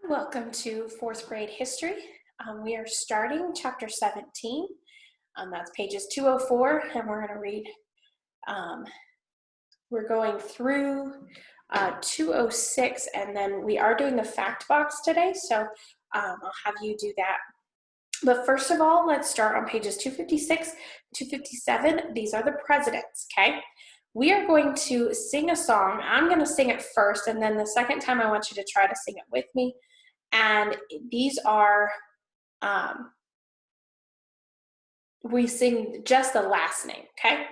Welcome to fourth grade history. We are starting chapter 17. That's pages 204, and we're going to read. We're going through 206, and then we are doing the fact box today, so I'll have you do that. But first of all, let's start on pages 256, 257. These are the presidents, okay? We are going to sing a song. I'm going to sing it first, and then the second time I want you to try to sing it with me. And these are, we sing just the last name, okay?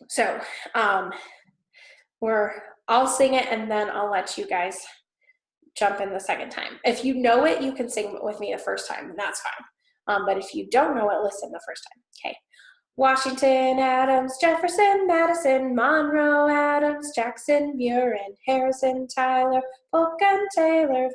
So I'll sing it and then I'll let you guys jump in the second time. If you know it, you can sing it with me the first time, and that's fine. But if you don't know it, listen the first time, okay? Washington, Adams, Jefferson, Madison, Monroe, Adams, Jackson, Buren, Harrison, Tyler, Polk and Taylor,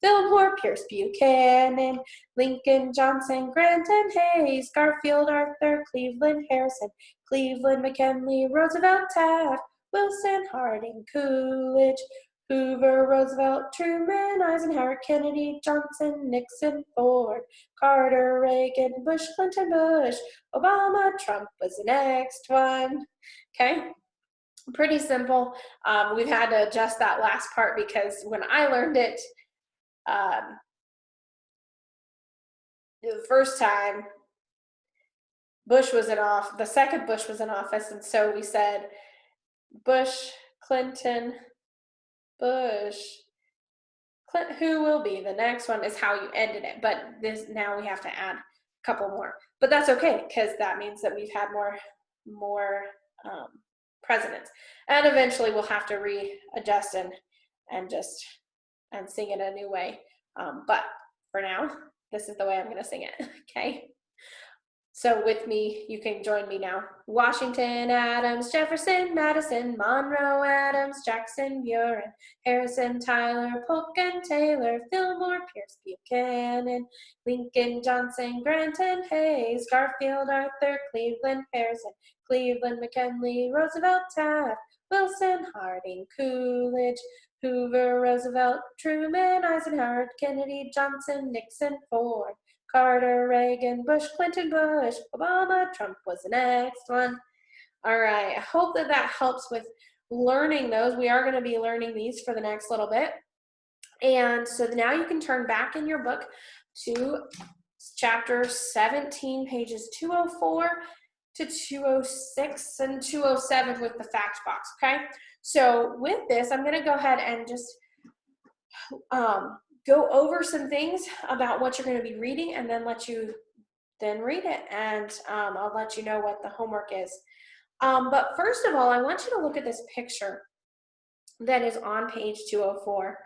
Fillmore, Pierce, Buchanan, Lincoln, Johnson, Grant and Hayes, Garfield, Arthur, Cleveland, Harrison, Cleveland, McKinley, Roosevelt, Taft, Wilson, Harding, Coolidge, Hoover, Roosevelt, Truman, Eisenhower, Kennedy, Johnson, Nixon, Ford, Carter, Reagan, Bush, Clinton, Bush, Obama, Trump was the next one. Okay, pretty simple. We've had to adjust that last part because when I learned it the first time, Bush was in office, the second Bush was in office, and so we said Bush, Clinton, Bush, Clinton, who will be the next one is how you ended it. But this now we have to add a couple more. But that's okay because that means that we've had more presidents, and eventually we'll have to readjust and sing it a new way. But for now, this is the way I'm going to sing it. Okay. So with me, you can join me now. Washington, Adams, Jefferson, Madison, Monroe, Adams, Jackson, Buren, Harrison, Tyler, Polk and Taylor, Fillmore, Pierce, Buchanan, Lincoln, Johnson, Grant and Hayes, Garfield, Arthur, Cleveland, Harrison, Cleveland, McKinley, Roosevelt, Taft, Wilson, Harding, Coolidge, Hoover, Roosevelt, Truman, Eisenhower, Kennedy, Johnson, Nixon, Ford, Carter, Reagan, Bush, Clinton, Bush, Obama, Trump was the next one. All right, I hope that helps with learning those. We are going to be learning these for the next little bit. And so now you can turn back in your book to chapter 17, pages 204 to 206 and 207 with the fact box, okay? So with this, I'm going to go ahead and just go over some things about what you're going to be reading and then let you then read it, and I'll let you know what the homework is. But first of all, I want you to look at this picture that is on page 204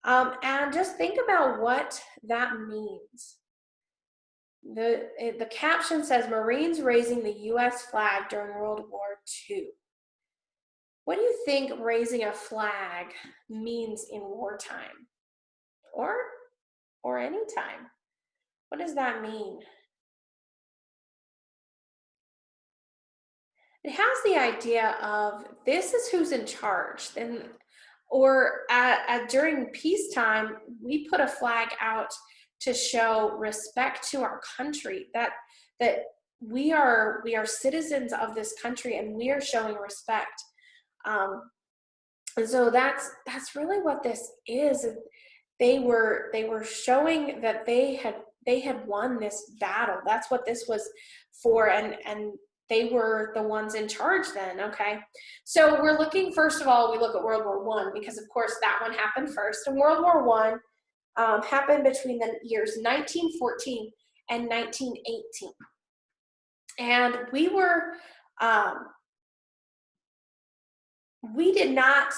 and just think about what that means. The caption says Marines raising the U.S. flag during World War II. What do you think raising a flag means in wartime? Or any time? What does that mean? It has the idea of this is who's in charge. During peacetime, we put a flag out to show respect to our country, that we are citizens of this country and we are showing respect. And so that's really what this is. They were showing that they had won this battle. That's what this was for, and they were the ones in charge then. Okay, so we're looking, first of all, we look at World War I because of course that one happened first. And World War I happened between the years 1914 and 1918, and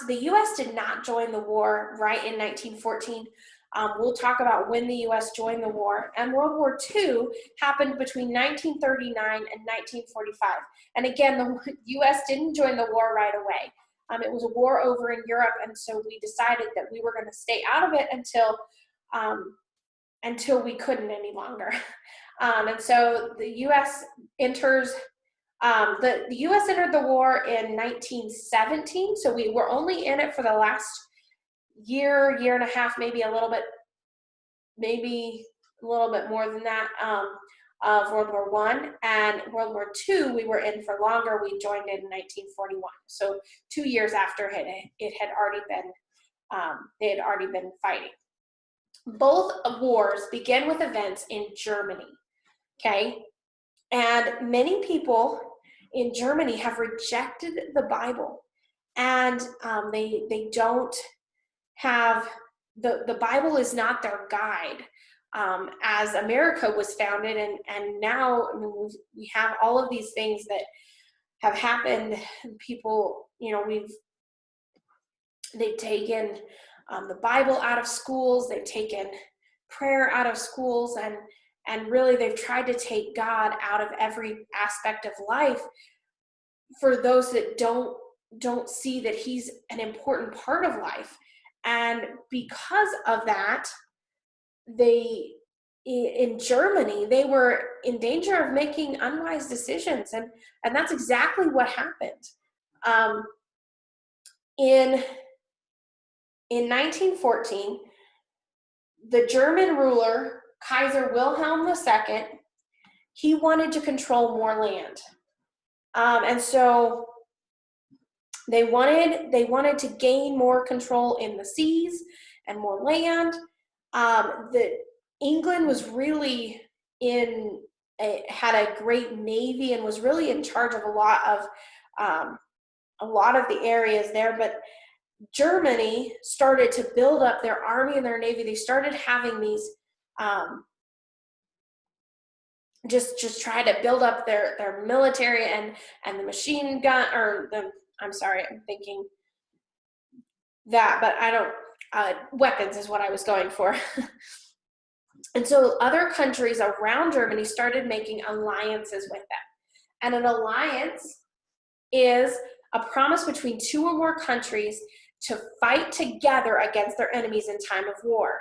the U.S. did not join the war right in 1914. We'll talk about when the U.S. joined the war. And World War II happened between 1939 and 1945. And again, the U.S. didn't join the war right away. It was a war over in Europe, and so we decided that we were going to stay out of it until we couldn't any longer. And so the U.S. enters. The U.S. entered the war in 1917, so we were only in it for the last year and a half, maybe a little bit more than that, of World War One. And World War Two, we were in for longer. We joined in 1941. So 2 years after it had already been, they had already been fighting. Both wars begin with events in Germany, okay? And many people in Germany have rejected the Bible, and they don't have, the Bible is not their guide. As America was founded, and now, I mean, we have all of these things that have happened. People, they've taken the Bible out of schools, they've taken prayer out of schools, and really they've tried to take God out of every aspect of life for those that don't see that he's an important part of life. And because of that, in Germany, they were in danger of making unwise decisions, and that's exactly what happened. In 1914, the German ruler, Kaiser Wilhelm II, he wanted to control more land. And so they wanted to gain more control in the seas and more land. England was really had a great navy and was really in charge of a lot of the areas there. But Germany started to build up their army and their navy. They started having these just try to build up their military and the machine gun, or I'm sorry, I'm thinking that, but I don't, weapons is what I was going for. And so other countries around Germany started making alliances with them. And an alliance is a promise between two or more countries to fight together against their enemies in time of war.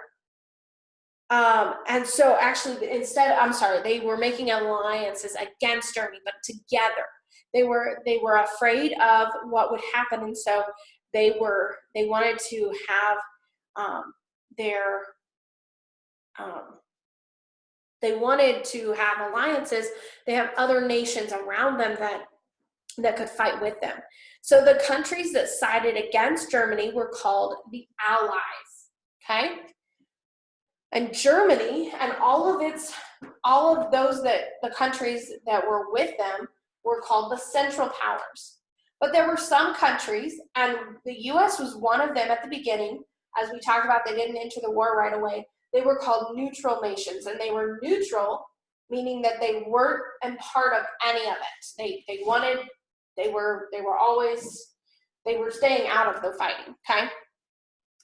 And so actually, they were making alliances against Germany, but together. They were afraid of what would happen, and so they wanted to have they wanted to have alliances. They have other nations around them that could fight with them. So the countries that sided against Germany were called the Allies. Okay. And Germany and all of the countries that were with them were called the Central Powers. But there were some countries, and the U.S. was one of them at the beginning. As we talked about, they didn't enter the war right away. They were called neutral nations, and they were neutral, meaning that they weren't a part of any of it. They were staying out of the fighting. Okay,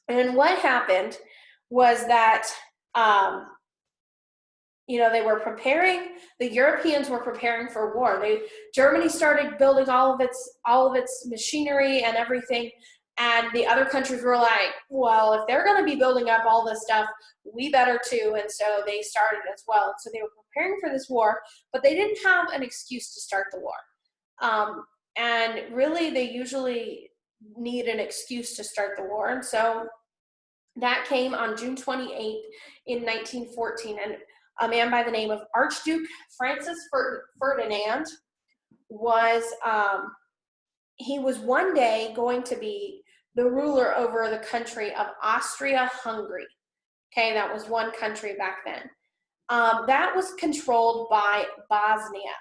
and what happened was that the Europeans were preparing for war. Germany started building all of its machinery and everything, and the other countries were like, well, if they're going to be building up all this stuff, we better too. And so they started as well. And so they were preparing for this war, but they didn't have an excuse to start the war. And really, they usually need an excuse to start the war. And so that came on June 28th in 1914, and a man by the name of Archduke Francis Ferdinand he was one day going to be the ruler over the country of Austria-Hungary. Okay, that was one country back then. That was controlled by Bosnia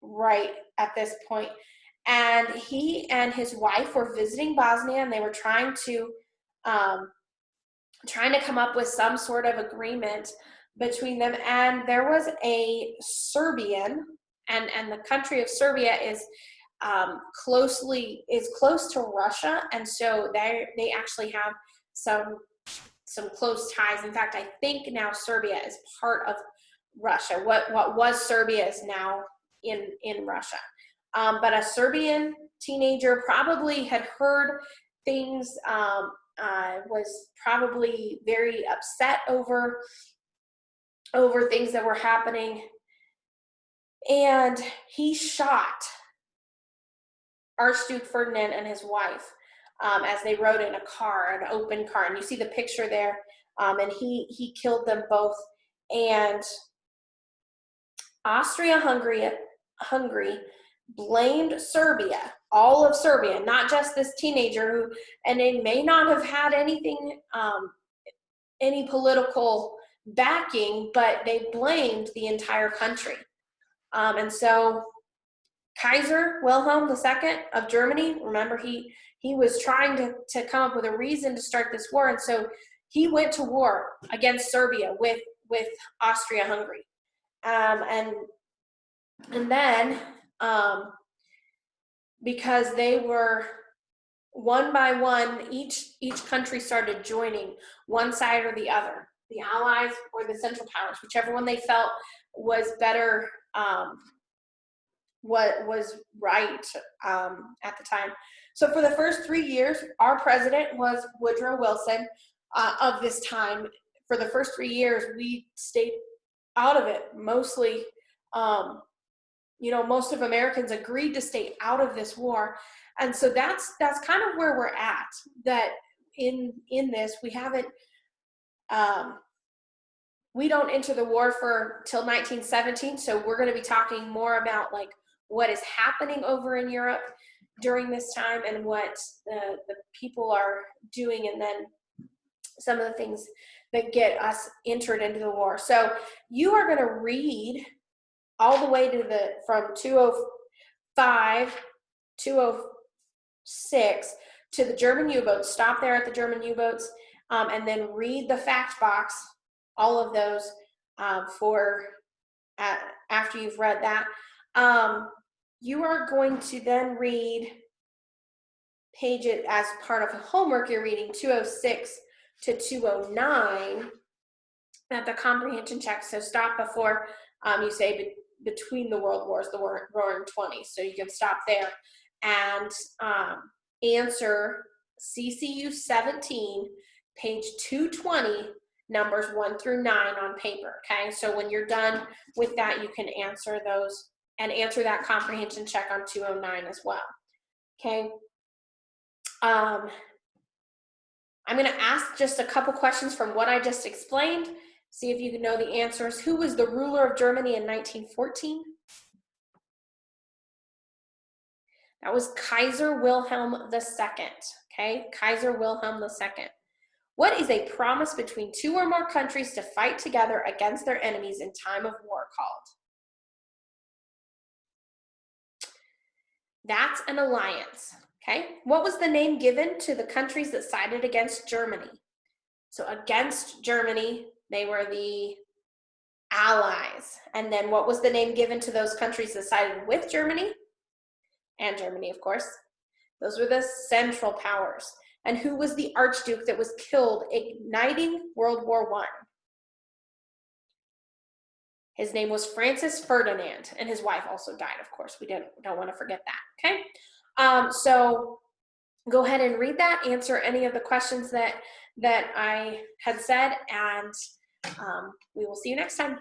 right at this point. And he and his wife were visiting Bosnia, and they were trying to come up with some sort of agreement between them. And there was a Serbian, and the country of Serbia is close to Russia, and so they actually have some close ties. In fact, I think now Serbia is part of Russia. What was Serbia is now in Russia. But a Serbian teenager probably had heard things, was probably very upset over things that were happening, and he shot Archduke Ferdinand and his wife as they rode in a car, an open car. And you see the picture there, and he killed them both. And Austria-Hungary blamed Serbia, all of Serbia, not just this teenager who, and they may not have had anything, any political backing, but they blamed the entire country. And so Kaiser Wilhelm II of Germany, remember he was trying to come up with a reason to start this war, and so he went to war against Serbia with Austria-Hungary. And then because they were one by one, each country started joining one side or the other, the Allies or the Central Powers, whichever one they felt was better, what was right at the time. So for the first 3 years, our president was Woodrow Wilson. Of this time, for the first 3 years, we stayed out of it. Mostly, most of Americans agreed to stay out of this war. And so that's kind of where we're at, that in this, we haven't, we don't enter the war till 1917. So we're going to be talking more about like what is happening over in Europe during this time and what the people are doing, and then some of the things that get us entered into the war. So you are going to read all the way to from 205, 206 to the German U-boats. Stop there at the German U-boats, and then read the fact box, all of those after you've read that. You are going to then read pages as part of homework. You're reading 206 to 209 at the comprehension check. So stop before you say between the world wars, the Roaring 20s. So you can stop there and answer CCU 17, page 220, numbers 1 through 9 on paper. Okay, so when you're done with that, you can answer those and answer that comprehension check on 209 as well. Okay. I'm going to ask just a couple questions from what I just explained. See if you can know the answers. Who was the ruler of Germany in 1914? That was Kaiser Wilhelm II. Okay, Kaiser Wilhelm II. What is a promise between two or more countries to fight together against their enemies in time of war called? That's an alliance. Okay, what was the name given to the countries that sided against Germany? So against Germany, they were the Allies. And then what was the name given to those countries that sided with Germany? And Germany, of course. Those were the Central Powers. And who was the Archduke that was killed igniting World War I? His name was Francis Ferdinand, and his wife also died, of course. We don't want to forget that, okay? So go ahead and read that, answer any of the questions that I had said, and we will see you next time.